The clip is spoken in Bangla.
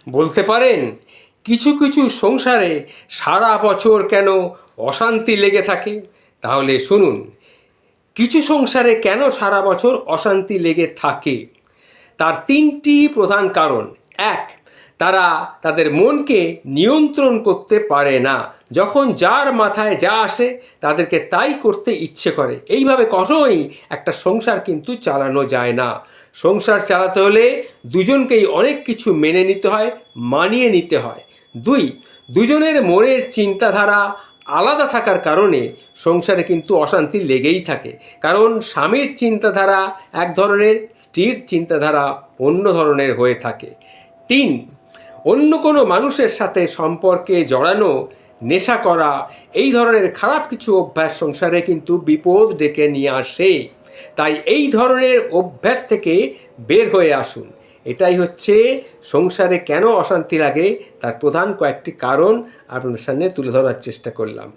বলতে পারেন কিছু কিছু সংসারে সারা বছর কেন অশান্তি লেগে থাকে? তাহলে শুনুন, কিছু সংসারে কেন সারা বছর অশান্তি লেগে থাকে। তার তিনটি প্রধান কারণ। এক, তারা তাদের মনকে নিয়ন্ত্রণ করতে পারে না। যখন যার মাথায় যা আসে তাদেরকে তাই করতে ইচ্ছে করে। এইভাবে কখনোই একটা সংসার কিন্তু চালানো যায় না। সংসার চালাতে হলে দুজনকেই অনেক কিছু মেনে নিতে হয়, মানিয়ে নিতে হয়। দুই, দুজনের মনের চিন্তাধারা আলাদা থাকার কারণে সংসারে কিন্তু অশান্তি লেগেই থাকে। কারণ স্বামীর চিন্তাধারা এক ধরনের, স্ত্রীর চিন্তাধারা অন্য ধরনের হয়ে থাকে। তিন, অন্য কোনো মানুষের সাথে সম্পর্কে জড়ানো, নেশা করা, এই ধরনের খারাপ কিছু অভ্যাস সংসারে কিন্তু বিপদ ডেকে নিয়ে আসে। তাই এই ধরনের অভ্যাস থেকে বের হয়ে আসুন। এটাই হচ্ছে সংসারে কেন অশান্তি লাগে তার প্রধান কয়েকটি কারণ আপনাদের সামনে তুলে ধরার চেষ্টা করলাম।